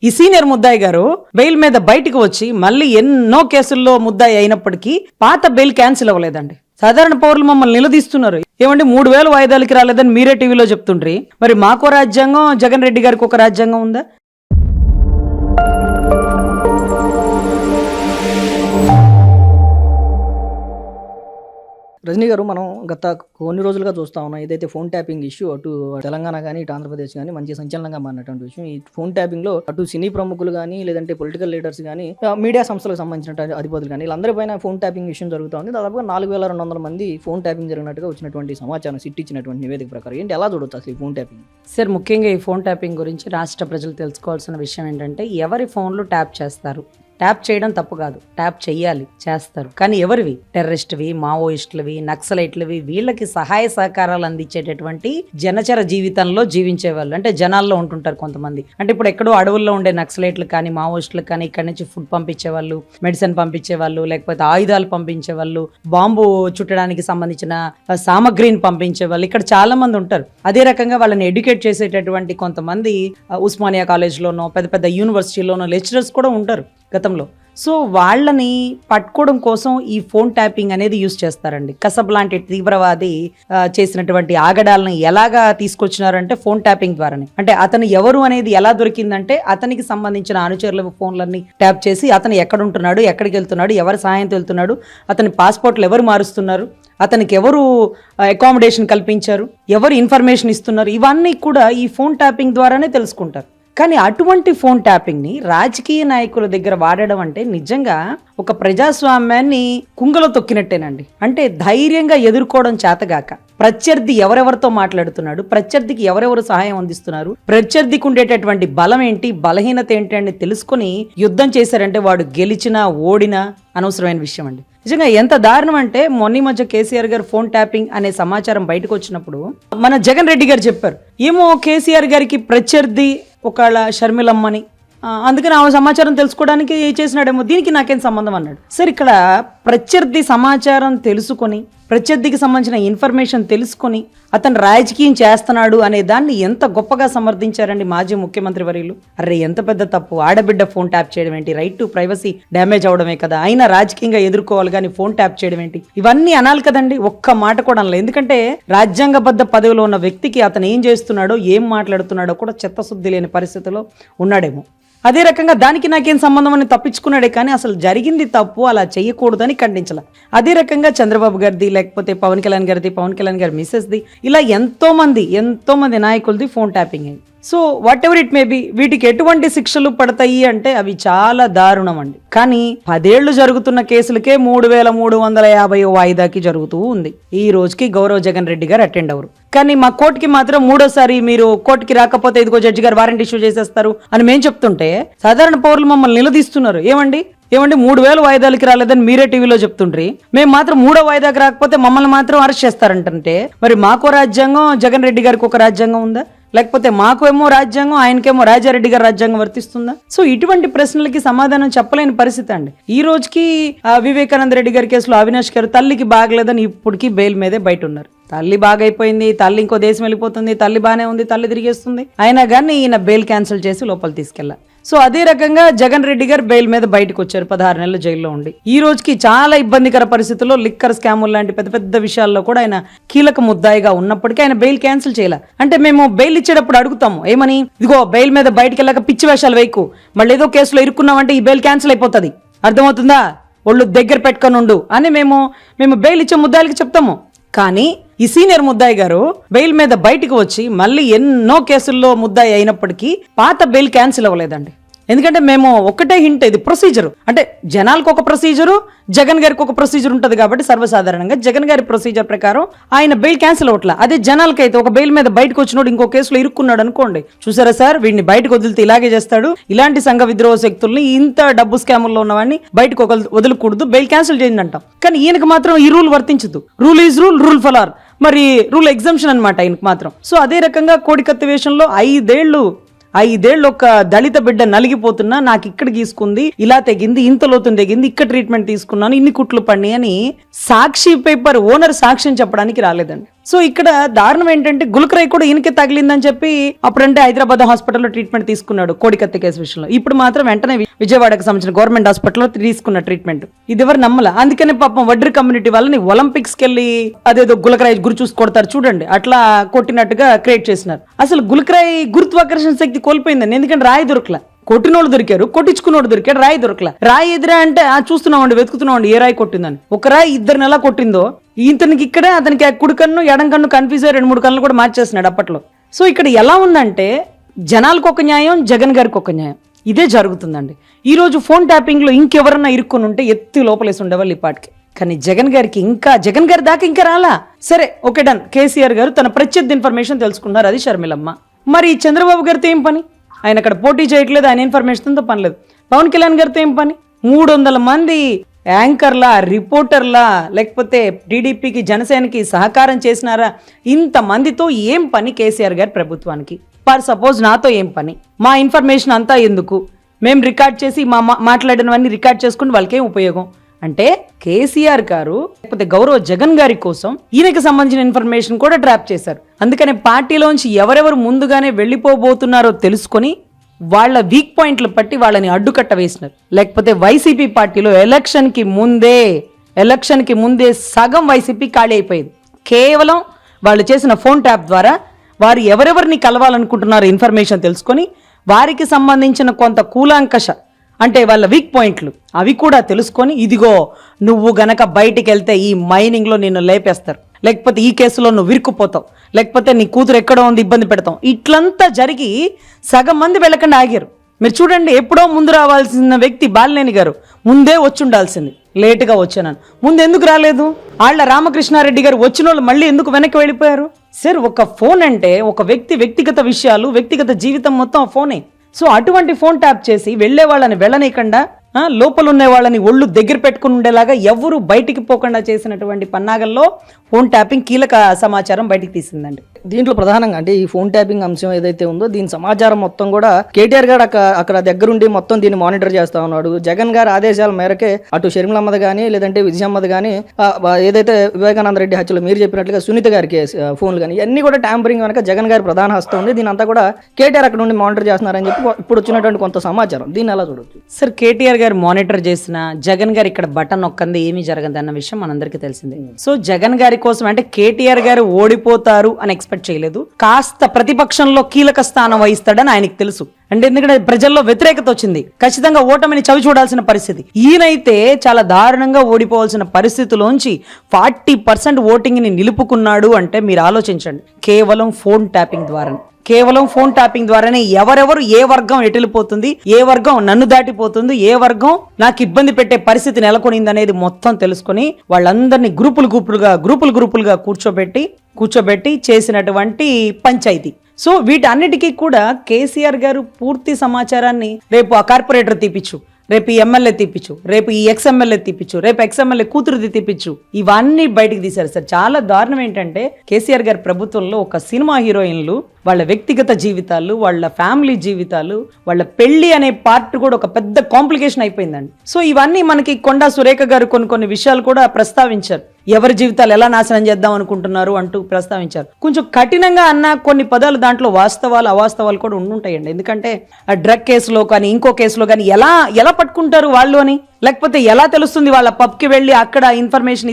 ఈ సీనియర్ ముద్దాయి గారు బెయిల్ మీద బయటకు వచ్చి మళ్ళీ ఎన్నో కేసుల్లో ముద్దాయి అయినప్పటికీ పాత బెయిల్ క్యాన్సిల్ అవ్వలేదండి. సాధారణ పౌరులు మమ్మల్ని నిలదీస్తున్నారు. ఏమంటే 3000 వాయిదాలకి రాలేదని మీరే టీవీలో చెప్తుండ్రి. మరి మాకో రాజ్యాంగం, జగన్ రెడ్డి గారికి ఒక రాజ్యాంగం ఉందా? రజనీ గారు, మనం గత కొన్ని రోజులుగా చూస్తా ఉన్నాం. ఏదైతే ఫోన్ ట్యాపింగ్ ఇష్యూ అటు తెలంగాణ కానీ ఇటు ఆంధ్రప్రదేశ్ కానీ మంచి సంచలనంగా మారినటువంటి విషయం. ఈ ఫోన్ ట్యాపింగ్లో అటు సినీ ప్రముఖులు కానీ లేదంటే పొలిటికల్ లీడర్స్ కానీ మీడియా సంస్థలకు సంబంధించిన అధిపతులు కానీ వీళ్ళందరిపైన ఫోన్ ట్యాపింగ్ విషయం జరుగుతూ ఉంది. దాదాపుగా 4200 మంది ఫోన్ ట్యాపింగ్ జరిగినట్టుగా వచ్చినటువంటి సమాచారం సిట్ ఇచ్చినటువంటి నివేదిక ప్రకారం. ఏంటి, ఎలా చూడొచ్చు అసలు ఈ ఫోన్ ట్యాపింగ్? సార్, ముఖ్యంగా ఈ ఫోన్ ట్యాపింగ్ గురించి రాష్ట్ర ప్రజలు తెలుసుకోవాల్సిన విషయం ఏంటంటే, ఎవరి ఫోన్లు ట్యాప్ చేస్తారు? ట్యాప్ చేయడం తప్పు కాదు, ట్యాప్ చెయ్యాలి, చేస్తారు. కానీ ఎవరివి? టెర్రరిస్ట్వి, మావోయిస్టులవి, నక్సలైట్లవి, వీళ్ళకి సహాయ సహకారాలు అందించేటటువంటి జనచర జీవితంలో జీవించేవాళ్ళు. అంటే జనాల్లో ఉంటుంటారు కొంతమంది. అంటే ఇప్పుడు ఎక్కడో అడవుల్లో ఉండే నక్సలైట్లు కానీ మావోయిస్టులకు కానీ ఇక్కడి నుంచి ఫుడ్ పంపించేవాళ్ళు, మెడిసిన్ పంపించేవాళ్ళు, లేకపోతే ఆయుధాలు పంపించేవాళ్ళు, బాంబు చుట్టడానికి సంబంధించిన సామగ్రిని పంపించేవాళ్ళు ఇక్కడ చాలా మంది ఉంటారు. అదే రకంగా వాళ్ళని ఎడ్యుకేట్ చేసేటటువంటి కొంతమంది ఉస్మానియా కాలేజ్లోనో పెద్ద పెద్ద యూనివర్సిటీలోనో లెక్చరర్స్ కూడా ఉంటారు గతంలో. సో వాళ్ళని పట్టుకోవడం కోసం ఈ ఫోన్ ట్యాపింగ్ అనేది యూజ్ చేస్తారండి. కసబ్ లాంటి తీవ్రవాది చేసినటువంటి ఆగడాలను ఎలాగా తీసుకొచ్చినారంటే ఫోన్ ట్యాపింగ్ ద్వారానే. అంటే అతను ఎవరు అనేది ఎలా దొరికిందంటే, అతనికి సంబంధించిన అనుచరుల ఫోన్లన్నీ ట్యాప్ చేసి అతను ఎక్కడ ఉంటున్నాడు, ఎక్కడికి వెళ్తున్నాడు, ఎవరి సహాయంతో వెళ్తున్నాడు, అతని పాస్పోర్ట్లు ఎవరు మారుస్తున్నారు, అతనికి ఎవరు అకామిడేషన్ కల్పించారు, ఎవరు ఇన్ఫర్మేషన్ ఇస్తున్నారు, ఇవన్నీ కూడా ఈ ఫోన్ ట్యాపింగ్ ద్వారానే తెలుసుకుంటారు. కానీ అటువంటి ఫోన్ ట్యాపింగ్ని రాజకీయ నాయకుల దగ్గర వాడడం అంటే నిజంగా ఒక ప్రజాస్వామ్యాన్ని కుంగలో తొక్కినట్టేనండి. అంటే ధైర్యంగా ఎదుర్కోవడం చేతగాక, ప్రత్యర్థి ఎవరెవరితో మాట్లాడుతున్నాడు, ప్రత్యర్థికి ఎవరెవరు సహాయం అందిస్తున్నారు, ప్రత్యర్థికి ఉండేటటువంటి బలం ఏంటి, బలహీనత ఏంటి అని తెలుసుకుని యుద్ధం చేశారంటే వాడు గెలిచినా ఓడినా అనవసరమైన విషయం అండి. నిజంగా ఎంత దారుణం అంటే, మొన్న మధ్య కేసీఆర్ గారు ఫోన్ ట్యాపింగ్ అనే సమాచారం బయటకు వచ్చినప్పుడు మన జగన్ రెడ్డి గారు చెప్పారు, ఏమో కేసీఆర్ గారికి ప్రత్యర్థి ఒకళ్ళ షర్మిలమ్మని, అందుకని ఆ సమాచారం తెలుసుకోవడానికి చేసినాడేమో, దీనికి నాకేం సంబంధం అన్నాడు. సరే, ఇక్కడ ప్రత్యర్థి సమాచారం తెలుసుకొని, ప్రత్యర్థికి సంబంధించిన ఇన్ఫర్మేషన్ తెలుసుకొని అతను రాజకీయం చేస్తున్నాడు అనే దాన్ని ఎంత గొప్పగా సమర్థించారండి మాజీ ముఖ్యమంత్రి వర్యులు. అరే, ఎంత పెద్ద తప్పు! ఆడబిడ్డ ఫోన్ ట్యాప్ చేయడం ఏంటి? రైట్ టు ప్రైవసీ డ్యామేజ్ అవడమే కదా, అయినా రాజకీయంగా ఎదుర్కోవాలి కానీ ఫోన్ ట్యాప్ చేయడం ఏంటి? ఇవన్నీ అనాలి కదండి. ఒక్క మాట కూడా అనలేదు. ఎందుకంటే రాజ్యాంగబద్ధ పదవిలో ఉన్న వ్యక్తికి అతను ఏం చేస్తున్నాడో, ఏం మాట్లాడుతున్నాడో కూడా చిత్తశుద్ధి లేని పరిస్థితిలో ఉన్నాడేమో. అదే రకంగా దానికి నాకేం సంబంధం అని తప్పించుకున్నాడే కానీ అసలు జరిగింది తప్పు, అలా చేయకూడదని ఖండించాల. అదే రకంగా చంద్రబాబు గారిది, లేకపోతే పవన్ కళ్యాణ్ గారిది, పవన్ కళ్యాణ్ గారి మిస్సెస్ది, ఇలా ఎంతో మంది నాయకులది ఫోన్ ట్యాపింగ్ అయింది. So whatever it may B, వీటికి ఎటువంటి శిక్షలు పడతాయి అంటే అవి చాలా దారుణం అండి. కానీ 10 ఏళ్లు జరుగుతున్న కేసులకే 3350 వాయిదాకి జరుగుతూ ఉంది. ఈ రోజుకి గౌరవ్ జగన్ రెడ్డి గారు అటెండ్ అవరు. కానీ మా కోర్టుకి మాత్రం 3వ మీరు కోర్టుకి రాకపోతే ఇదిగో జడ్జి గారు వారెంట్ ఇష్యూ చేసేస్తారు అని మేము చెప్తుంటే సాధారణ పౌరులు మమ్మల్ని నిలదీస్తున్నారు. ఏమండి 3000 వాయిదాలకి రాలేదని మీరే టీవీలో చెప్తుండ్రి, మేము మాత్రం 3వ వాయిదాకి రాకపోతే మమ్మల్ని మాత్రం అరెస్ట్ చేస్తారంటే, మరి మాకో రాజ్యాంగం, జగన్ రెడ్డి గారికి ఒక రాజ్యాంగం ఉందా? లేకపోతే మాకేమో రాజ్యాంగం, ఆయనకేమో రాజారెడ్డి గారి రాజ్యాంగం వర్తిస్తుందా? సో ఇటువంటి ప్రశ్నలకి సమాధానం చెప్పలేని పరిస్థితి అండి. ఈ రోజుకి వివేకానంద రెడ్డి గారి కేసులో అవినాష్ గారు తల్లికి బాగలేదని ఇప్పటికీ బెయిల్ మీదే బయట ఉన్నారు. తల్లి బాగైపోయింది, తల్లి ఇంకో దేశం వెళ్ళిపోతుంది, తల్లి బాగానే ఉంది, తల్లి తిరిగేస్తుంది, అయినా కానీ ఈయన బెయిల్ క్యాన్సిల్ చేసి లోపల తీసుకెళ్లారు. సో అదే రకంగా జగన్ రెడ్డి గారు బెయిల్ మీద బయటకు వచ్చారు 16 నెలలు జైల్లో ఉండి. ఈ రోజుకి చాలా ఇబ్బందికర పరిస్థితుల్లో లిక్కర్ స్కాములు లాంటి పెద్ద పెద్ద విషయాల్లో కూడా ఆయన కీలక ముద్దాయిగా ఉన్నప్పటికీ ఆయన బెయిల్ క్యాన్సిల్ చేయాల. అంటే మేము బెయిల్ ఇచ్చేటప్పుడు అడుగుతాము, ఏమని, ఇదిగో బెయిల్ మీద బయటకు వెళ్ళాక పిచ్చి వేషాలు వేయకు, మళ్ళీ ఏదో కేసులో ఇరుక్కున్నామంటే ఈ బెయిల్ క్యాన్సిల్ అయిపోతుంది, అర్థమవుతుందా, ఒళ్ళు దగ్గర పెట్టుకొని ఉండు అని మేము బెయిల్ ఇచ్చే ముద్దాయిలకి చెప్తాము. కానీ ఈ సీనియర్ ముద్దాయి గారు బెయిల్ మీద బయటకు వచ్చి మళ్ళీ ఎన్నో కేసుల్లో ముద్దాయి అయినప్పటికీ పాత బెయిల్ క్యాన్సిల్ అవ్వలేదండి. ఎందుకంటే మేము ఒక్కటే హింట్, ఇది ప్రొసీజరు. అంటే జనాలకు ఒక ప్రొసీజరు, జగన్ గారికి ఒక ప్రొసీజర్ ఉంటుంది కాబట్టి సర్వసాధారణంగా జగన్ గారి ప్రొసీజర్ ప్రకారం ఆయన బెయిల్ క్యాన్సిల్ అవ్వట్లా. అదే జనాలకైతే ఒక బెయిల్ మీద బయటకు వచ్చినోడు ఇంకో కేసులో ఇరుక్కున్నాడు అనుకోండి, చూసారా సార్ వీడిని బయటకు వదిలితే ఇలాగే చేస్తాడు, ఇలాంటి సంఘ విద్రోహ శక్తుల్ని, ఇంత డబ్బు స్కాముల్లో ఉన్నవాడిని బయటకు వదలకూడదు, బెయిల్ క్యాన్సిల్ చేయండి అంటాం. కానీ ఈయనకు మాత్రం ఈ రూల్ వర్తించదు. Rule is rule, rule for all. మరి రూల్ ఎగ్జంప్షన్ అనమాట ఆయనకు మాత్రం. సో అదే రకంగా కోడికత్తి వేషంలో 5 ఏళ్ళు ఒక దళిత బిడ్డ నలిగిపోతున్నా, నాకు ఇక్కడ గీసుకుంది, ఇలా తెగింది, ఇంత లోతుని తెగింది, ఇక్కడ ట్రీట్మెంట్ తీసుకున్నాను, ఇన్ని కుట్లు పడినాయి అని సాక్షి పేపర్ ఓనర్ సాక్ష్యం చెప్పడానికి రాలేదండి. సో ఇక్కడ దారుణం ఏంటంటే గులకరాయి కూడా ఈయనకే తగిలిందని చెప్పి అప్పుడంటే హైదరాబాద్ హాస్పిటల్లో ట్రీట్మెంట్ తీసుకున్నాడు కోడికత్తి కేసు విషయంలో. ఇప్పుడు మాత్రం వెంటనే విజయవాడకు సంబంధించిన గవర్నమెంట్ హాస్పిటల్లో తీసుకున్న ట్రీట్మెంట్ ఇది ఎవరు నమ్మల. అందుకని పాపం వడ్రీ కమ్యూనిటీ వాళ్ళని ఒలింపిక్స్ కి వెళ్ళి అదేదో గులకరాయి గురి చూసి కొడతారు చూడండి, అట్లా కొట్టినట్టుగా క్రియేట్ చేసినారు. అసలు గులకరాయి గురుత్వాకర్షణ శక్తి కోల్పోయిందండి, ఎందుకంటే రాయి దొరకల. కొట్టినోళ్ళు దొరికారు, కొట్టించుకున్నోడు దొరికాడు, రాయి దొరకల. రాయి ఎదురా అంటే చూస్తున్నామండి, వెతుకుతున్నామండి ఏ రాయి కొట్టిందని. ఒక రాయి ఇద్దరిని ఎలా కొట్టిందో ఇతనికి ఇక్కడే, అతనికి కుడి కన్ను ఎడం కన్ను కన్ఫ్యూజ్ అయ్యి 2-3 కన్నులు కూడా మార్చేస్తున్నాడు అప్పట్లో. సో ఇక్కడ ఎలా ఉందంటే జనాలకు ఒక న్యాయం, జగన్ గారికి ఒక న్యాయం, ఇదే జరుగుతుందండి. ఈ రోజు ఫోన్ ట్యాపింగ్ లో ఇంకెవరన్నా ఇరుక్కుని ఉంటే ఎత్తి లోపలేసి ఉండేవాళ్ళు ఈ పాటికి. కానీ జగన్ గారి దాకా ఇంకా రాలా. సరే ఓకే డన్, కేసీఆర్ గారు తన ప్రత్యర్థి ఇన్ఫర్మేషన్ తెలుసుకున్నారు, అది షర్మిలమ్మ. మరి చంద్రబాబు గారితో ఏం పని? ఆయన అక్కడ పోటీ చేయట్లేదు, ఆయన ఇన్ఫర్మేషన్తో పని లేదు. పవన్ కళ్యాణ్ గారితో ఏం పని? 300 మంది యాంకర్లా, రిపోర్టర్లా, లేకపోతే టీడీపీకి జనసేనకి సహకారం చేసినారా? ఇంతమందితో ఏం పని కేసీఆర్ గారి ప్రభుత్వానికి? ఫర్ సపోజ్ నాతో ఏం పని? మా ఇన్ఫర్మేషన్ అంతా ఎందుకు? మేము రికార్డ్ చేసి మాట్లాడినవన్నీ రికార్డ్ చేసుకుని వాళ్ళకేం ఉపయోగం? అంటే కేసీఆర్ గారు లేకపోతే గౌరవ జగన్ గారి కోసం ఈయనకి సంబంధించిన ఇన్ఫర్మేషన్ కూడా ట్రాప్ చేశారు. అందుకనే పార్టీలోంచి ఎవరెవరు ముందుగానే వెళ్ళిపోబోతున్నారో తెలుసుకొని వాళ్ళ వీక్ పాయింట్లు పట్టి వాళ్ళని అడ్డుకట్ట వేసినారు. లేకపోతే వైసీపీ పార్టీలో ఎలక్షన్ కి ముందే సగం వైసీపీ ఖాళీ అయిపోయింది. కేవలం వాళ్ళు చేసిన ఫోన్ ట్యాప్ ద్వారా వారు ఎవరెవరిని కలవాలనుకుంటున్నారో ఇన్ఫర్మేషన్ తెలుసుకొని వారికి సంబంధించిన కొంత కూలాంకష అంటే వాళ్ళ వీక్ పాయింట్లు అవి కూడా తెలుసుకొని, ఇదిగో నువ్వు గనక బయటికి వెళ్తే ఈ మైనింగ్లో నిన్ను లేపేస్తారు, లేకపోతే ఈ కేసులో నువ్వు విరుక్కుపోతావు, లేకపోతే నీ కూతురు ఎక్కడో ఉంది ఇబ్బంది పెడతాం, ఇట్లంతా జరిగి సగం మంది వెళ్ళకుండా ఆగారు. మీరు చూడండి, ఎప్పుడో ముందు రావాల్సిన వ్యక్తి బాలినేని గారు ముందే వచ్చి ఉండాల్సింది, లేటుగా వచ్చానని. ముందు ఎందుకు రాలేదు? ఆళ్ల రామకృష్ణారెడ్డి గారు వచ్చిన వాళ్ళు మళ్ళీ ఎందుకు వెనక్కి వెళ్ళిపోయారు? సార్, ఒక ఫోన్ అంటే ఒక వ్యక్తిగత విషయాలు, వ్యక్తిగత జీవితం మొత్తం ఆ ఫోనే. సో అటువంటి ఫోన్ ట్యాప్ చేసి వెళ్లే వాళ్ళని వెళ్ళనీయకుండా, లోపల ఉండే వాళ్ళని ఒళ్ళు దగ్గర పెట్టుకుని ఉండేలాగా ఎవరు బయటికి పోకుండా చేసినటువంటి పన్నాగల్లో ఫోన్ ట్యాపింగ్ కీలక సమాచారం బయటికి తీసిందండి. దీంట్లో ప్రధానంగా అంటే ఈ ఫోన్ ట్యాపింగ్ అంశం ఏదైతే ఉందో దీని సమాచారం మొత్తం కూడా కేటీఆర్ గారు అక్కడ దగ్గరుండి మొత్తం దీన్ని మానిటర్ చేస్తా ఉన్నాడు. జగన్ గారి ఆదేశాల మేరకే అటు షర్మిలమ్మది కానీ లేదంటే విజయమ్మది కానీ ఏదైతే వివేకానంద రెడ్డి హత్యలో మీరు చెప్పినట్లుగా సునీత గారికి ఫోన్లు కానీ ఇవన్నీ కూడా ట్యాంపరింగ్ కనుక జగన్ గారి ప్రధాన హస్తం ఉంది. దీని అంతా కూడా కేటీఆర్ అక్కడ నుండి మానిటర్ చేస్తున్నారని చెప్పి ఇప్పుడు వచ్చినటువంటి కొంత సమాచారం. దీన్ని ఎలా చూడొచ్చు? సార్, కేటీఆర్ గారు మానిటర్ చేసిన జగన్ గారు ఇక్కడ బటన్ నొక్కంది ఏమీ జరగదు అన్న విషయం మనందరికీ తెలిసిందే. సో జగన్ గారి కోసం అంటే కేటీఆర్ గారు ఓడిపోతారు అని ఎక్స్పెక్ట్ చేయలేదు, కాస్త ప్రతిపక్షంలో కీలక స్థానం వహిస్తాడని ఆయనకు తెలుసు. అంటే ఎందుకంటే ప్రజల్లో వ్యతిరేకత వచ్చింది, ఖచ్చితంగా ఓటమిని చవి చూడాల్సిన పరిస్థితి. ఈయనైతే చాలా దారుణంగా ఓడిపోవాల్సిన పరిస్థితిలోంచి 40% ఓటింగ్ ని నిలుపుకున్నాడు అంటే మీరు ఆలోచించండి. కేవలం ఫోన్ ట్యాపింగ్ ద్వారానే ఎవరెవరు ఏ వర్గం ఎటులిపోతుంది, ఏ వర్గం నన్ను దాటిపోతుంది, ఏ వర్గం నాకు ఇబ్బంది పెట్టే పరిస్థితి నెలకొనింది అనేది మొత్తం తెలుసుకుని వాళ్ళందరినీ గ్రూపులుగా కూర్చోబెట్టి చేసినటువంటి పంచాయతీ. సో వీటన్నిటికీ కూడా కేసీఆర్ గారు పూర్తి సమాచారాన్ని రేపు ఆ కార్పొరేటర్ తీపిచ్చు, రేపు ఈ ఎమ్మెల్యే తీపిచ్చు, రేపు ఈ ఎక్స్ఎమ్మెల్యే తీపిచ్చు, రేపు ఎక్స్ఎమ్మెల్యే కూతురుది తీపిచ్చు, ఇవన్నీ బయటికి తీశారు సార్. చాలా దారుణం ఏంటంటే కేసీఆర్ గారి ప్రభుత్వంలో ఒక సినిమా హీరోయిన్లు వాళ్ళ వ్యక్తిగత జీవితాలు, వాళ్ళ ఫ్యామిలీ జీవితాలు, వాళ్ళ పెళ్లి అనే పార్ట్ కూడా ఒక పెద్ద కాంప్లికేషన్ అయిపోయిందండి. సో ఇవన్నీ మనకి కొండా సురేఖ గారు కొన్ని విషయాలు కూడా ప్రస్తావించారు. ఎవరి జీవితాలు ఎలా నాశనం చేద్దాం అనుకుంటున్నారు అంటూ ప్రస్తావించారు. కొంచెం కఠినంగా అన్న కొన్ని పదాలు దాంట్లో వాస్తవాలు అవాస్తవాలు కూడా ఉండుంటాయండి. ఎందుకంటే ఆ డ్రగ్ కేసులో కానీ ఇంకో కేసులో కానీ ఎలా పట్టుకుంటారు వాళ్ళు అని, లేకపోతే ఎలా తెలుస్తుంది వాళ్ళ పబ్కి వెళ్ళి అక్కడ ఇన్ఫర్మేషన్,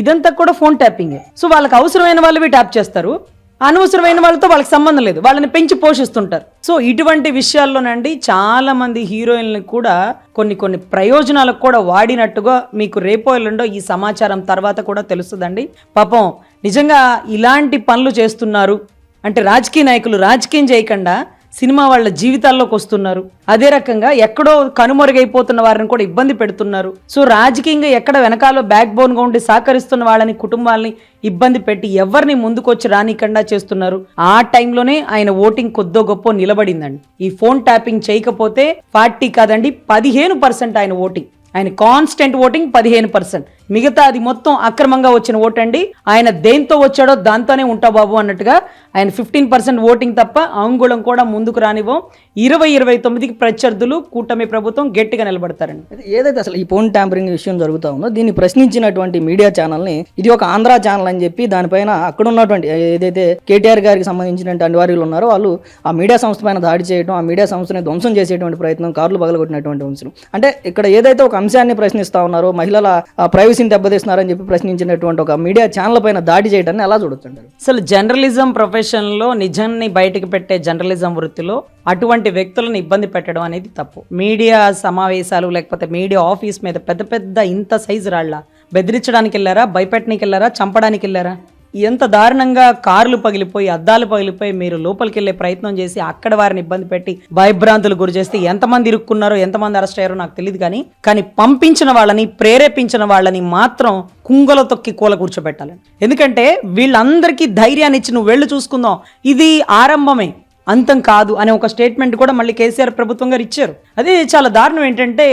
ఇదంతా కూడా ఫోన్ ట్యాపింగ్. సో వాళ్ళకి అవసరమైన వాళ్ళవి ట్యాప్ చేస్తారు, అనవసరమైన వాళ్ళతో వాళ్ళకి సంబంధం లేదు, వాళ్ళని పెంచి పోషిస్తుంటారు. సో ఇటువంటి విషయాల్లోనండి చాలా మంది హీరోయిన్లు కూడా కొన్ని ప్రయోజనాలకు కూడా వాడినట్టుగా మీకు రేపో ఎల్లుండో ఈ సమాచారం తర్వాత కూడా తెలుస్తుందండి. పాపం నిజంగా ఇలాంటి పనులు చేస్తున్నారు అంటే రాజకీయ నాయకులు రాజకీయం చేయకుండా సినిమా వాళ్ళ జీవితాల్లోకి వస్తున్నారు. అదే రకంగా ఎక్కడో కనుమరుగైపోతున్న వారిని కూడా ఇబ్బంది పెడుతున్నారు. సో రాజకీయంగా ఎక్కడ వెనకాల బ్యాక్ బోన్ గా ఉండి సహకరిస్తున్న వాళ్ళని, కుటుంబాలని ఇబ్బంది పెట్టి ఎవరిని ముందుకొచ్చి రానికుండా చేస్తున్నారు. ఆ టైంలోనే ఆయన ఓటింగ్ కొద్దో గొప్ప నిలబడిందండి. ఈ ఫోన్ ట్యాపింగ్ చేయకపోతే 40 కాదండి 15% ఆయన ఓటింగ్, ఆయన కాన్స్టెంట్ ఓటింగ్ 15%. మిగతా అది మొత్తం అక్రమంగా వచ్చిన ఓటు అండి. ఆయన దేంతో వచ్చాడో దాంతోనే ఉంటా బాబు అన్నట్టుగా ఆయన 15% ఓటింగ్ తప్ప అంగుళం కూడా ముందుకు రానివ్వం. 2029కి ప్రత్యర్థులు కూటమి ప్రభుత్వం గట్టిగా నిలబడతారండి. ఏదైతే అసలు ఈ ఫోన్ ట్యాంపరింగ్ విషయం జరుగుతా ఉందో దీన్ని ప్రశ్నించినటువంటి మీడియా ఛానల్ని ఇది ఒక ఆంధ్ర ఛానల్ అని చెప్పి దానిపైన అక్కడ ఉన్నటువంటి ఏదైతే కేటీఆర్ గారికి సంబంధించినటువంటి అనివార్యులు ఉన్నారో వాళ్ళు ఆ మీడియా సంస్థ పైన దాడి చేయడం, ఆ మీడియా సంస్థని ధ్వంసం చేసేటువంటి ప్రయత్నం, కార్లు పగలగొట్టినటువంటి అంశం. అంటే ఇక్కడ ఏదైతే ఒక అంశాన్ని ప్రశ్నిస్తా ఉన్నారో మహిళల ప్రైవసీని దెబ్బతీస్తున్నారని చెప్పి ప్రశ్నించినటువంటి ఒక మీడియా ఛానల్ పైన దాడి చేయడాన్ని ఎలా చూడొచ్చుంటారు? అసలు జర్నలిజం ప్రొఫెషన్లో నిజాన్ని బయటకు పెట్టే జర్నలిజం వృత్తిలో అటువంటి వ్యక్తులను ఇబ్బంది పెట్టడం అనేది తప్పు. మీడియా సమావేశాలు లేకపోతే మీడియా ఆఫీస్ మీద పెద్ద పెద్ద ఇంత సైజు రాళ్ళ బెదిరించడానికి వెళ్ళారా, భయపెట్టడానికి వెళ్ళారా, చంపడానికి వెళ్ళారా? ఎంత దారుణంగా కార్లు పగిలిపోయి అద్దాలు పగిలిపోయి మీరు లోపలికి వెళ్ళే ప్రయత్నం చేసి అక్కడ వారిని ఇబ్బంది పెట్టి భయభ్రాంతులు గురి చేస్తే ఎంతమంది ఇరుక్కున్నారో ఎంతమంది అరెస్ట్ అయ్యారో నాకు తెలియదు. కానీ పంపించిన వాళ్ళని, ప్రేరేపించిన వాళ్ళని మాత్రం కుంగలో తొక్కి కూల కూర్చోబెట్టాలి. ఎందుకంటే వీళ్ళందరికీ ధైర్యాన్ని ఇచ్చి నువ్వు వెళ్ళి చూసుకుందాం, ఇది ఆరంభమే అంతం కాదు అనే ఒక స్టేట్మెంట్ కూడా మళ్ళీ కేసీఆర్ ప్రభుత్వం గారు ఇచ్చారు. అదే చాలా దారుణం ఏంటంటే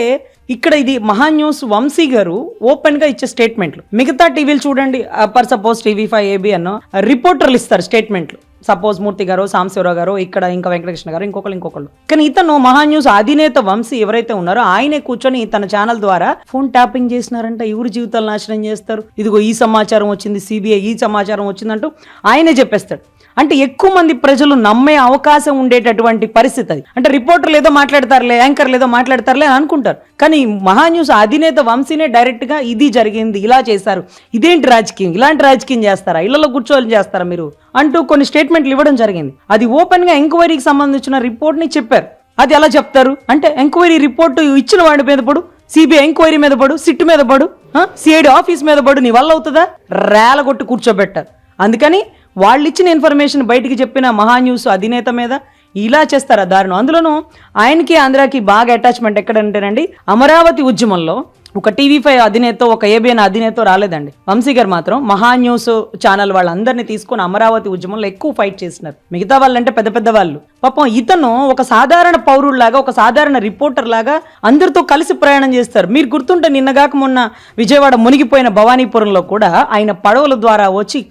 ఇక్కడ ఇది మహాన్యూస్ వంశీ గారు ఓపెన్ గా ఇచ్చే స్టేట్మెంట్లు. మిగతా టీవీలు చూడండి, పర్ సపోజ్ TV5 ABN రిపోర్టర్లు ఇస్తారు స్టేట్మెంట్లు. సపోజ్ మూర్తి గారు, సాంబశివరావు గారు, ఇక్కడ ఇంకా వెంకటకృష్ణ గారు, ఇంకొకళ్ళు. కానీ ఇతను మహాన్యూస్ అధినేత వంశీ ఎవరైతే ఉన్నారో ఆయనే కూర్చొని తన ఛానల్ ద్వారా ఫోన్ ట్యాపింగ్ చేసినారంట, ఎవరి జీవితాలు నాశనం చేస్తారు, ఇదిగో ఈ సమాచారం వచ్చింది, CBI ఈ సమాచారం వచ్చిందంటూ ఆయనే చెప్పేస్తాడు. అంటే ఎక్కువ మంది ప్రజలు నమ్మే అవకాశం ఉండేటటువంటి పరిస్థితి అది. అంటే రిపోర్టర్లు ఏదో మాట్లాడతారులే, యాంకర్లు ఏదో మాట్లాడతారులే అని అనుకుంటారు. కానీ మహాన్యూస్ అధినేత వంశీనే డైరెక్ట్ గా ఇది జరిగింది, ఇలా చేశారు, ఇదేంటి రాజకీయం, ఇలాంటి రాజకీయం చేస్తారా, ఇళ్లలో కూర్చోని చేస్తారా మీరు అంటూ కొన్ని స్టేట్మెంట్లు ఇవ్వడం జరిగింది. అది ఓపెన్ గా ఎంక్వైరీకి సంబంధించిన రిపోర్ట్ ని చెప్పారు. అది ఎలా చెప్తారు అంటే ఎంక్వైరీ రిపోర్టు ఇచ్చిన వాడి మీద పడు, CBI ఎంక్వైరీ మీద పడు, సిట్ మీద పడు, CID ఆఫీస్ మీద పడు, నీ వల్ల అవుతుందా, రేలగొట్టి కూర్చోబెట్టారు. అందుకని వాళ్ళు ఇచ్చిన ఇన్ఫర్మేషన్ బయటికి చెప్పిన మహాన్యూస్ అధినేత మీద ఇలా చేస్తారా దారుణం. అందులోనూ ఆయనకి ఆంధ్రాకి బాగా అటాచ్మెంట్ ఎక్కడంటేనండి, అమరావతి ఉద్యమంలో ఒక TV5 అధినేత, ఒక ABN అధినేత రాలేదండి. వంశీ గారు మాత్రం మహాన్యూస్ ఛానల్ వాళ్ళందరినీ తీసుకొని అమరావతి ఉద్యమంలో ఎక్కువ ఫైట్ చేసినారు. మిగతా వాళ్ళంటే పెద్ద పెద్ద వాళ్ళు. పాపం ఇతను ఒక సాధారణ పౌరుడిలాగా, ఒక సాధారణ రిపోర్టర్ లాగా అందరితో కలిసి ప్రయాణం చేస్తారు. మీరు గుర్తుంటే నిన్నగాక మొన్న విజయవాడ మునిగిపోయిన భవానీపురంలో కూడా ఆయన పడవల ద్వారా వచ్చి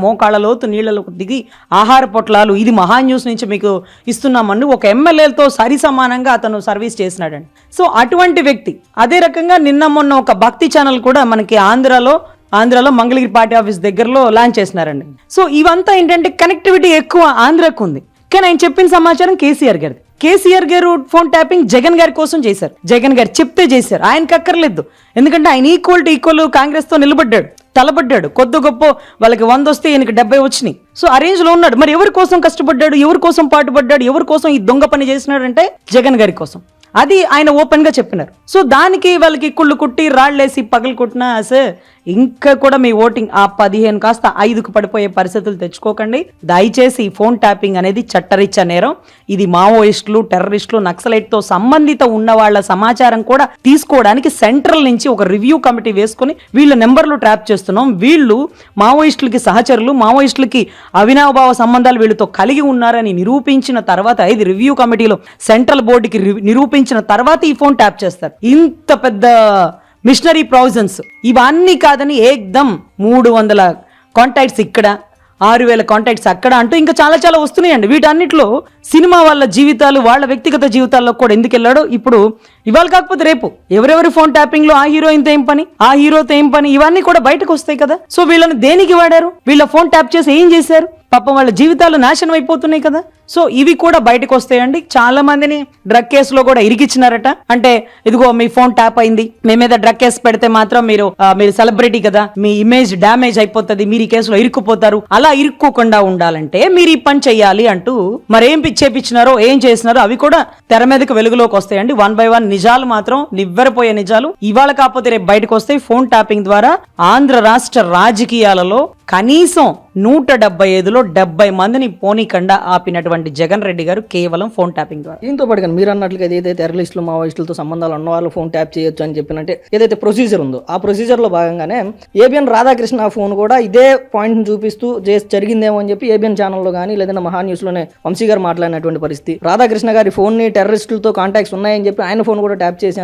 మోకాళ్ళ లోతు నీళ్లకు దిగి ఆహార పొట్లాలు ఇది మహాన్యూస్ నుంచి మీకు ఇస్తున్నామని ఒక MLAలతో సరి సమానంగా అతను సర్వీస్ చేసినాడండి. సో అటువంటి వ్యక్తి. అదే రకంగా నిన్న మొన్న ఒక భక్తి ఛానల్ కూడా మనకి ఆంధ్రాలో మంగళగిరి పార్టీ ఆఫీస్ దగ్గరలో లాంచ్ చేసినారండి. సో ఇవంతా ఏంటంటే కనెక్టివిటీ ఎక్కువ ఆంధ్రాకు ఉంది. కానీ ఆయన చెప్పిన సమాచారం కేసీఆర్ గారు ఫోన్ ట్యాపింగ్ జగన్ గారి కోసం చేశారు. జగన్ గారు చెప్తే చేశారు, ఆయనకి అక్కర్లేదు. ఎందుకంటే ఆయన ఈక్వల్ కాంగ్రెస్ తో నిలబడ్డాడు, తలబడ్డాడు. కొద్ది గొప్ప వాళ్ళకి 100 వస్తే ఈయనకి 70 వచ్చినాయి. సో ఆ రేంజ్ లో ఉన్నాడు. మరి ఎవరి కోసం కష్టపడ్డాడు, ఎవరి కోసం పాటుపడ్డాడు, ఎవరి కోసం ఈ దొంగ పని చేసినాడంటే జగన్ గారి కోసం. అది ఆయన ఓపెన్ గా చెప్పినారు. సో దానికి వాళ్ళకి కుళ్ళు కుట్టి రాళ్ళేసి పగలు కొట్టినా సార్ ఇంకా కూడా మీ ఓటింగ్ ఆ 15 కాస్త 5కు పడిపోయే పరిస్థితులు తెచ్చుకోకండి. దయచేసి ఫోన్ ట్యాపింగ్ అనేది చట్టరీత్యా నేరం. ఇది మావోయిస్టులు, టెర్రరిస్టులు, నక్సలైట్ తో సంబంధిత ఉన్న వాళ్ళ సమాచారం కూడా తీసుకోవడానికి సెంట్రల్ నుంచి ఒక రివ్యూ కమిటీ వేసుకుని వీళ్ళ నెంబర్లు ట్రాప్ చేస్తున్నాం. వీళ్ళు మావోయిస్టులకి సహచరులు, మావోయిస్టులకి అవినాభావ సంబంధాలు వీళ్ళతో కలిగి ఉన్నారని నిరూపించిన తర్వాత, ఇది రివ్యూ కమిటీలో సెంట్రల్ బోర్డుకి నిరూపించిన తర్వాత ఈ ఫోన్ ట్యాప్ చేస్తారు. ఇంత పెద్ద మిషనరీ ప్రావిజన్స్ ఇవన్నీ కాదని ఏకదమ్ 300 కాంటాక్ట్స్ ఇక్కడ, 6000 కాంటాక్ట్స్ అక్కడ అంటూ ఇంకా చాలా వస్తున్నాయండి. వీటన్నిటిలో సినిమా వాళ్ళ జీవితాలు, వాళ్ళ వ్యక్తిగత జీవితాల్లో కూడా ఎందుకు వెళ్ళాడో ఇప్పుడు ఇవాళ కాకపోతే రేపు ఎవరెవరి ఫోన్ ట్యాపింగ్ లో ఆ హీరోయిన్తో ఏం పని, ఆ హీరోతో ఏం పని, ఇవన్నీ కూడా బయటకు వస్తాయి కదా. సో వీళ్ళని దేనికి వాడారు, వీళ్ళ ఫోన్ ట్యాప్ చేసి ఏం చేశారు, పాపం వాళ్ళ జీవితాలు నాశనం అయిపోతున్నాయి కదా. సో ఇవి కూడా బయటకు వస్తాయండి. చాలా మందిని డ్రగ్ కేసులో కూడా ఇరికిచ్చినారట. అంటే ఇదిగో మీ ఫోన్ ట్యాప్ అయింది, మీ మీద డ్రగ్ కేసు పెడితే మాత్రం మీరు సెలబ్రిటీ కదా, మీ ఇమేజ్ డ్యామేజ్ అయిపోతుంది, మీరు ఈ కేసులో ఇరుక్కుపోతారు. అలా ఇరుక్కోకుండా ఉండాలంటే మీరు ఈ పని చెయ్యాలి అంటూ మరేం చేపించినారో, ఏం చేసినారో అవి కూడా తెర మీదకి వెలుగులోకి వస్తాయండి. 1 by 1 నిజాలు మాత్రం నివ్వెరపోయే నిజాలు ఇవాళ కాకపోతే రేపు బయటకు వస్తాయి. ఫోన్ ట్యాపింగ్ ద్వారా ఆంధ్ర రాష్ట్ర రాజకీయాలలో కనీసం 175లో 70 మందిని పోనీకండా ఆపినటువంటి జగన్ రెడ్డి గారు కేవలం ఫోన్ ట్యాపింగ్ ద్వారా. దీంతో పాటు కానీ మీరు అన్నట్లుగా ఏదైతే టెర్రరిస్టులు మావోయిస్టులతో సంబంధాలు ఉన్న వాళ్ళు ఫోన్ ట్యాప్ చేయొచ్చు అని చెప్పినట్టే ఏదైతే ప్రొసీజర్ ఉందో ఆ ప్రొసీజర్లో భాగంగానే ఏబిఎన్ రాధాకృష్ణ ఫోన్ కూడా ఇదే పాయింట్ని చూపిస్తూ జరిగిందేమో అని చెప్పి ఏబిఎన్ ఛానల్లో కానీ లేదంటే మహా న్యూస్లోనే వంశీ గారు మాట్లాడినటువంటి పరిస్థితి. రాధాకృష్ణ గారి ఫోన్ని టెర్రరిస్టులతో కాంటాక్ట్స్ ఉన్నాయని చెప్పి ఆయన ఫోన్ కూడా ట్యాప్ చేసి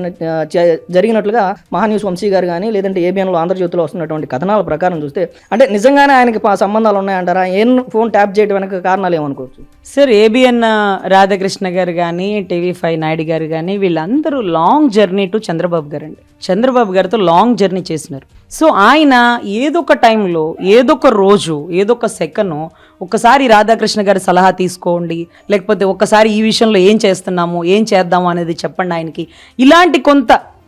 జరిగినట్లుగా మహా న్యూస్ వంశీ గారు కానీ లేదంటే ఏబిఎన్లో ఆంధ్రజ్యోతిలో వస్తున్నటువంటి కథనాల ప్రకారం చూస్తే అంటే నిజంగానే ఆయనకి సంబంధాలు ఉన్నాయంటారా? ఏం ఫోన్ ట్యాప్ చేయడం వెనక కారణాలు ఏమనుకోవచ్చు సార్? ఏబిఎన్ రాధాకృష్ణ గారు కానీ TV5 నాయుడు గారు కానీ వీళ్ళందరూ లాంగ్ జర్నీ టు చంద్రబాబు గారు అండి. చంద్రబాబు గారితో లాంగ్ జర్నీ చేసినారు. సో ఆయన ఏదో ఒక టైంలో ఏదో ఒక రోజు ఏదో ఒక సెకండ్ ఒక్కసారి రాధాకృష్ణ గారి సలహా తీసుకోండి, లేకపోతే ఒక్కసారి ఈ విషయంలో ఏం చేస్తున్నాము ఏం చేద్దాము అనేది చెప్పండి ఆయనకి, ఇలాంటి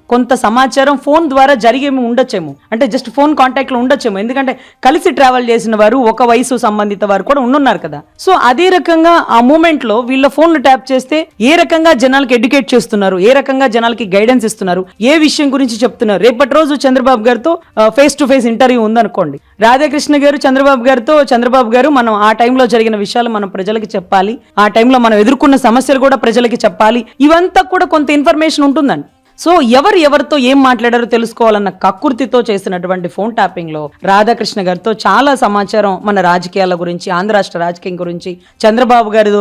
కొంత సమాచారం ఫోన్ ద్వారా జరిగేమి ఉండొచ్చేమో, అంటే జస్ట్ ఫోన్ కాంటాక్ట్లో ఉండొచ్చేమో. ఎందుకంటే కలిసి ట్రావెల్ చేసిన వారు ఒక వయసు సంబంధిత వారు కూడా ఉన్నారు కదా. సో అదే రకంగా ఆ మూమెంట్లో వీళ్ళ ఫోన్లు ట్యాప్ చేస్తే ఏ రకంగా జనాలకి ఎడ్యుకేట్ చేస్తున్నారు, ఏ రకంగా జనాలకి గైడెన్స్ ఇస్తున్నారు, ఏ విషయం గురించి చెప్తున్నారు. రేపటి రోజు చంద్రబాబు గారితో ఫేస్ టు ఫేస్ ఇంటర్వ్యూ ఉందనుకోండి, రాధాకృష్ణ గారు చంద్రబాబు గారు మనం ఆ టైంలో జరిగిన విషయాలు మనం ప్రజలకి చెప్పాలి, ఆ టైంలో మనం ఎదుర్కొన్న సమస్యలు కూడా ప్రజలకి చెప్పాలి, ఇవంతా కూడా కొంత ఇన్ఫర్మేషన్ ఉంటుందండి. సో ఎవరితో ఏం మాట్లాడారో తెలుసుకోవాలన్న కక్కుర్తితో చేసినటువంటి ఫోన్ ట్యాపింగ్ లో రాధాకృష్ణ గారితో చాలా సమాచారం మన రాజకీయాల గురించి, ఆంధ్ర రాష్ట్ర రాజకీయం గురించి, చంద్రబాబు గారి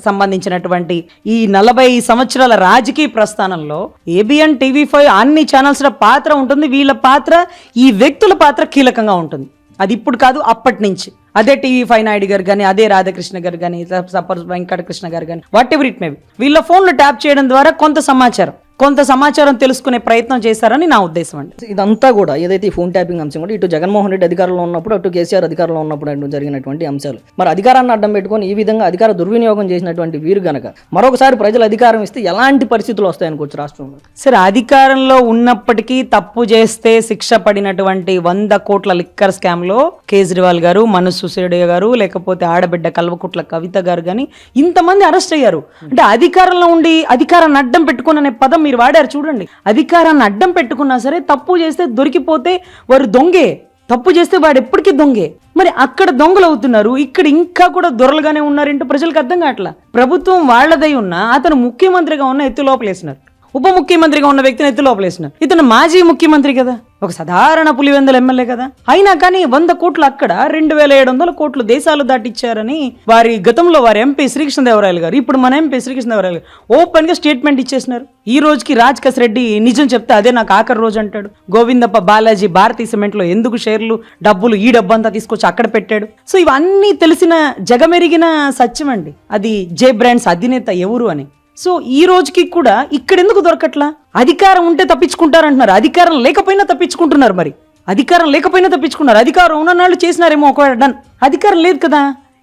సంబంధించినటువంటి ఈ 40 సంవత్సరాల రాజకీయ ప్రస్థానంలో ఏబిఎన్ TV5 అన్ని ఛానల్స్ లో పాత్ర ఉంటుంది. వీళ్ళ పాత్ర, ఈ వ్యక్తుల పాత్ర కీలకంగా ఉంటుంది. అది ఇప్పుడు కాదు, అప్పటి నుంచి. అదే TV5 నాయుడు గారు కానీ, అదే రాధాకృష్ణ గారు కానీ, సపోజ్ వెంకటకృష్ణ గారు కానీ, what ever it may B, వీళ్ళ ఫోన్లు ట్యాప్ చేయడం ద్వారా కొంత సమాచారం తెలుసుకునే ప్రయత్నం చేశారని నా ఉద్దేశం అండి. ఇదంతా కూడా ఏదైతే ఈ ఫోన్ ట్యాపింగ్ అంశం కూడా ఇటు జగన్మోహన్ రెడ్డి అధికారంలో ఉన్నప్పుడు అటు కేసీఆర్ అధికారంలో ఉన్నప్పుడు జరిగినటువంటి అంశాలు. మరి అధికారాన్ని అడ్డం పెట్టుకొని ఈ విధంగా అధికార దుర్వినియోగం చేసినటువంటి వీరు గనక మరొకసారి ప్రజలు అధికారం ఇస్తే ఎలాంటి పరిస్థితులు వస్తాయనుకోవచ్చు రాష్ట్రంలో? సరే, అధికారంలో ఉన్నప్పటికీ తప్పు చేస్తే శిక్ష పడినటువంటి 100 కోట్ల లిక్కర్ స్కామ్ లో కేజ్రీవాల్ గారు, మనోజ్ సిసోడియా గారు, లేకపోతే ఆడబిడ్డ కల్వకుట్ల కవిత గారు కానీ ఇంతమంది అరెస్ట్ అయ్యారు. అంటే అధికారంలో ఉండి అధికారాన్ని అడ్డం పెట్టుకుని అనే పదం మీరు వాడారు చూడండి. అధికారాన్ని అడ్డం పెట్టుకున్నా సరే తప్పు చేస్తే దొరికిపోతే వారు దొంగే, తప్పు చేస్తే వాడు ఎప్పటికీ దొంగే. మరి అక్కడ దొంగలు అవుతున్నారు, ఇక్కడ ఇంకా కూడా దొరలుగానే ఉన్నారంటే ప్రజలకు అర్థం కావట్లా. ప్రభుత్వం వాళ్ళదై ఉన్నా అతను ముఖ్యమంత్రిగా ఉన్న ఎత్తు లోపలేసినారు, ఉప ముఖ్యమంత్రిగా ఉన్న వ్యక్తిని ఎత్తు లోపలేసినారు. ఇతను మాజీ ముఖ్యమంత్రి కదా, ఒక సాధారణ పులివెందుల ఎమ్మెల్యే కదా. అయినా కానీ 100 కోట్లు అక్కడ 2700 కోట్లు దేశాలు దాటిచ్చారని వారి గతంలో వారి ఎంపీ శ్రీకృష్ణదేవరాయలు గారు, ఇప్పుడు మన ఎంపీ శ్రీకృష్ణదేవరాయలు గారు ఓపెన్ గా స్టేట్మెంట్ ఇచ్చేసినారు. ఈ రోజుకి రాజకేశ్ రెడ్డి నిజం చెప్తే అదే నాకు ఆఖరి రోజు అంటాడు. గోవిందప్ప బాలాజీ భారతీయ సిమెంట్ లో ఎందుకు షేర్లు డబ్బులు ఈ డబ్బు అంతా తీసుకొచ్చి అక్కడ పెట్టాడు. సో ఇవన్నీ తెలిసిన జగమెరిగిన సత్యం అండి. అది జే బ్రాండ్స్ అధినేత ఎవరు అని. సో ఈ రోజుకి కూడా ఇక్కడ ఎందుకు దొరకట్లా? అధికారం ఉంటే తప్పించుకుంటారంటున్నారు, అధికారం లేకపోయినా తప్పించుకుంటున్నారు. మరి అధికారం లేకపోయినా తప్పించుకున్నారు, అధికారం ఉన్న వాళ్ళు చేసినారేమో ఒకవేళ డన్. అధికారం లేదు కదా,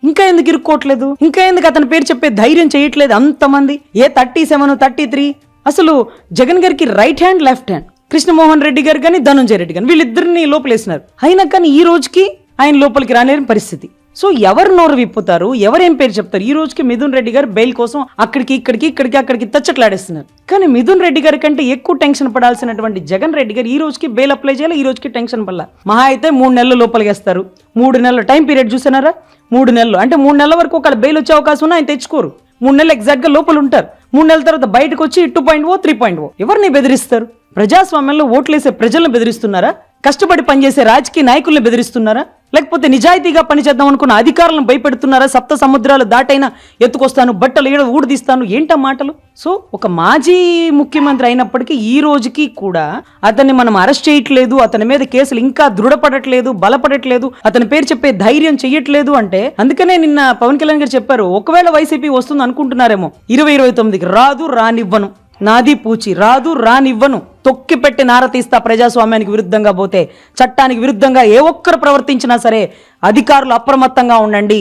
ఇంకా ఎందుకు ఇరుక్కోవట్లేదు? ఇంకా ఎందుకు అతని పేరు చెప్పే ధైర్యం చేయట్లేదు అంతమంది? ఏ 37, 33 అసలు జగన్ గారికి right hand left hand, Krishnamohan Reddy గారు కానీ ధనుంజయ రెడ్డి కానీ వీళ్ళిద్దరిని లోపలేసినారు. అయినా కానీ ఈ రోజుకి ఆయన లోపలికి రాలేని పరిస్థితి. సో ఎవరు నోరు విప్పుతారు, ఎవరేం పేరు చెప్తారు? ఈ రోజుకి మిథున్ రెడ్డి గారు బెయిల్ కోసం అక్కడికి తచ్చట్లాడేస్తున్నారు. కానీ మిథున్ రెడ్డి గారి కంటే ఎక్కువ టెన్షన్ పడాల్సినటువంటి జగన్ రెడ్డి గారు ఈ రోజుకి బెయిల్ అప్లై చేయాలి, ఈ రోజుకి టెన్షన్ పడాల. మహా అయితే 3 నెలలు లోపలిగేస్తారు. 3 నెలల టైం పీరియడ్ చూసినారా? 3 నెలలు అంటే 3 నెలల వరకు ఒకళ్ళ బెయిల్ వచ్చే అవకాశం ఉన్నా ఆయన తెచ్చుకోరు. 3 నెలలు ఎగ్జాక్ట్ గా లోపల ఉంటారు. 3 నెలల తర్వాత బయటకు వచ్చి 2.0, 3.0 ఎవరిని బెదిరిస్తారు? ప్రజాస్వామ్యంలో ఓట్లేసే ప్రజలను బెదిరిస్తున్నారా? కష్టపడి పనిచేసే రాజకీయ నాయకుల్ని బెదిరిస్తున్నారా? లేకపోతే నిజాయితీగా పనిచేద్దాం అనుకున్న అధికారులను భయపెడుతున్నారా? 7 సముద్రాలు దాటైనా ఎత్తుకొస్తాను, బట్టలు ఊడదీస్తాను, ఏంటా మాటలు? సో ఒక మాజీ ముఖ్యమంత్రి అయినప్పటికీ ఈ రోజుకి కూడా అతన్ని మనం అరెస్ట్ చేయట్లేదు, అతని మీద కేసులు ఇంకా దృఢపడట్లేదు, బలపడట్లేదు, అతని పేరు చెప్పే ధైర్యం చెయ్యట్లేదు. అంటే అందుకనే నిన్న పవన్ కళ్యాణ్ గారు చెప్పారు, ఒకవేళ వైసీపీ వస్తుంది అనుకుంటున్నారేమో, 2029కి రాదు, రానివ్వను, నాది పూచి, రాదు, రానివ్వను, తొక్కి పెట్టి నారతీస్తా. ప్రజాస్వామ్యానికి విరుద్ధంగా పోతే, చట్టానికి విరుద్ధంగా ఏ ఒక్కరు ప్రవర్తించినా సరే అధికారులు అప్రమత్తంగా ఉండండి.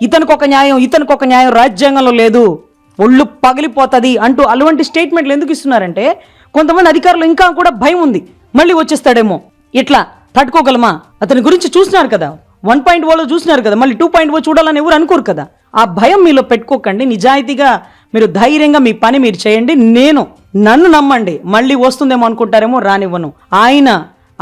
ఇతనికి ఒక న్యాయం రాజ్యాంగంలో లేదు, ఒళ్ళు పగిలిపోతుంది అంటూ అలాంటి స్టేట్మెంట్లు ఎందుకు ఇస్తున్నారంటే కొంతమంది అధికారులు ఇంకా కూడా భయం ఉంది, మళ్ళీ వచ్చేస్తాడేమో, ఇట్లా తట్టుకోగలమా? అతని గురించి చూస్తున్నారు కదా, 1.0లో చూసినారు కదా, మళ్ళీ 2.0 చూడాలని ఎవరు అనుకోరు కదా. ఆ భయం మీలో పెట్టుకోకండి. నిజాయితీగా మీరు ధైర్యంగా మీ పని మీరు చేయండి. నన్ను నమ్మండి, మళ్ళీ వస్తుందేమో అనుకుంటారేమో, రానివ్వను. ఆయన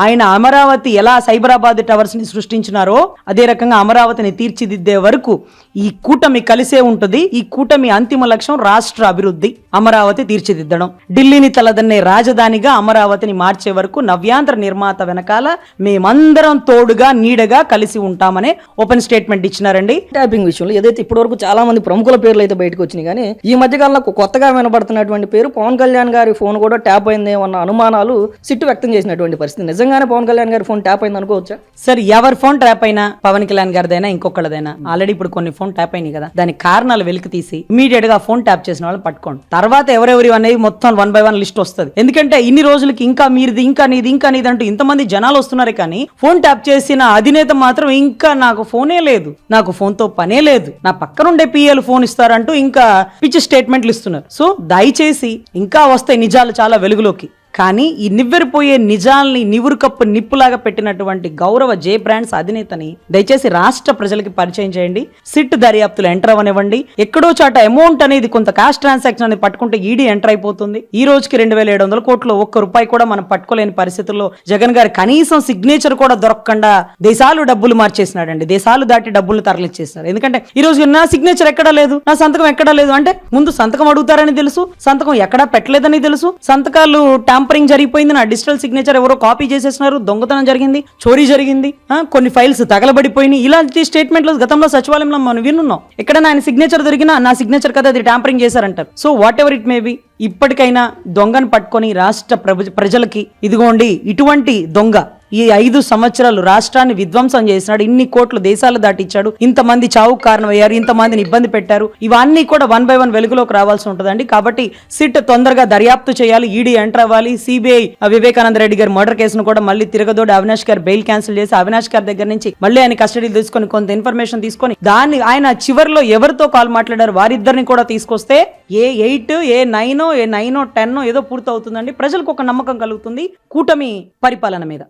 ఆయన అమరావతి ఎలా సైబరాబాద్ టవర్స్ ని సృష్టించినారో అదే రకంగా అమరావతిని తీర్చిదిద్దే వరకు ఈ కూటమి కలిసే ఉంటుంది. ఈ కూటమి అంతిమ లక్ష్యం రాష్ట్ర అభివృద్ధి, అమరావతి తీర్చిదిద్దడం. ఢిల్లీని తలదన్నే రాజధానిగా అమరావతిని మార్చే వరకు నవ్యాంధ్ర నిర్మాత వెనకాల మేమందరం తోడుగా నీడగా కలిసి ఉంటామనే ఓపెన్ స్టేట్మెంట్ ఇచ్చినారండి. ట్యాపింగ్ విషయంలో ఏదైతే ఇప్పటివరకు చాలా మంది ప్రముఖుల పేర్లు అయితే బయటకు వచ్చినాయి, కానీ ఈ మధ్యకాలంలో కొత్తగా వినబడుతున్నటువంటి పేరు పవన్ కళ్యాణ్ గారి ఫోన్ కూడా ట్యాప్ అయిందేమన్న అనుమానాలు సిట్టు వ్యక్తం చేసినటువంటి పరిస్థితి. నిజంగానే పవన్ కళ్యాణ్ గారి ఫోన్ ట్యాప్ అయింది అనుకోవచ్చా? సరే, ఎవరి ఫోన్ ట్యాప్ అయినా, పవన్ కళ్యాణ్ గారిదైనా ఇంకొకళ్ళదైనా, ఆల్రెడీ ఇప్పుడు కొన్ని ఫోన్ ట్యాప్ అయినాయి కదా, దానికి కారణాలు వెలికి తీసి ఇమీడియట్ గా ఫోన్ ట్యాప్ చేసిన వాళ్ళని పట్టుకోండి. తర్వాత ఎవరెవరి అనేది మొత్తం 1 by 1 లిస్ట్ వస్తుంది. ఎందుకంటే ఇన్ని రోజులకి ఇంకా మీది, ఇంకా నీది, ఇంకా నీది అంటూ ఇంతమంది జనాలు వస్తున్నారే, కానీ ఫోన్ ట్యాప్ చేసిన అధినేత మాత్రం ఇంకా నాకు ఫోనే లేదు, నాకు ఫోన్ తో పనే లేదు, నా పక్కనుండే పిఎల్ ఫోన్ ఇస్తారంటూ ఇంకా పిచ్చి స్టేట్మెంట్లు ఇస్తున్నారు. సో దయచేసి ఇంకా వస్తాయి నిజాలు చాలా వెలుగులోకి, కానీ ఈ నివ్వెరపోయే నిజాల్ని నివురుకప్పు నిప్పులాగా పెట్టినటువంటి గౌరవ జే బ్రాండ్స్ అధినేతని దయచేసి రాష్ట్ర ప్రజలకి పరిచయం చేయండి. సిట్ దర్యాప్తులు ఎంటర్ అవ్వనివ్వండి. ఎక్కడో చాట అమౌంట్ అనేది కొంత క్యాష్ ట్రాన్సాక్షన్ అనేది పట్టుకుంటే ఈడీ ఎంటర్ అయిపోతుంది. ఈ రోజుకి 2700 కోట్లు ఒక్క రూపాయి కూడా మనం పట్టుకోలేని పరిస్థితుల్లో జగన్ గారి కనీసం సిగ్నేచర్ కూడా దొరకకుండా దేశాలు డబ్బులు మార్చేసినాడండి. దేశాలు దాటి డబ్బులు తరలిచ్చేస్తారు. ఎందుకంటే ఈ రోజు నా సిగ్నేచర్ ఎక్కడా లేదు, నా సంతకం ఎక్కడా లేదు అంటే ముందు సంతకం అడుగుతారని తెలుసు, సంతకం ఎక్కడా పెట్టలేదని తెలుసు, సంతకాలు ట్యాంపరింగ్ జరిగిపోయింది, నా డిజిటల్ సిగ్నేచర్ ఎవరో కాపీ చేసేసినారు, దొంగతనం జరిగింది, చోరీ జరిగింది, కొన్ని ఫైల్స్ తగలబడిపోయినాయి, ఇలాంటి స్టేట్మెంట్లు గతంలో సచివాలయంలో మనం వినున్నాం. ఎక్కడైనా ఆయన సిగ్నేచర్ దొరికినా నా సిగ్నేచర్ కదా అది ట్యాంపరింగ్ చేశారంటారు. So whatever it may be, ఇప్పటికైనా దొంగను పట్టుకొని రాష్ట్ర ప్రజలకి ఇదిగోండి ఇటువంటి దొంగ ఈ 5 సంవత్సరాలు రాష్ట్రాన్ని విధ్వంసం చేసినాడు, ఇన్ని కోట్లు దేశాలు దాటిచ్చాడు, ఇంతమంది చావుకు కారణమయ్యారు, ఇంతమందిని ఇబ్బంది పెట్టారు, ఇవన్నీ కూడా 1 by 1 వెలుగులోకి రావాల్సి ఉంటుందండి. కాబట్టి సిట్ తొందరగా దర్యాప్తు చేయాలి, ఈడీ ఎంటర్ అవ్వాలి. సిబిఐ వివేకానంద రెడ్డి గారి మర్డర్ కేసును కూడా మళ్ళీ తిరగదోడి అవినాష్ గారు బెయిల్ క్యాన్సిల్ చేసి అవినాష్ గారి దగ్గర నుంచి మళ్ళీ ఆయన కస్టడీ తీసుకొని కొంత ఇన్ఫర్మేషన్ తీసుకొని దాన్ని ఆయన చివరిలో ఎవరితో కాల్ మాట్లాడారు వారిద్దరిని కూడా తీసుకొస్తే ఏ8 ఏ9 ఏ9 10 ఏదో పూర్తవుతుందండి. ప్రజలకు ఒక నమ్మకం కలుగుతుంది కూటమి పరిపాలన మీద.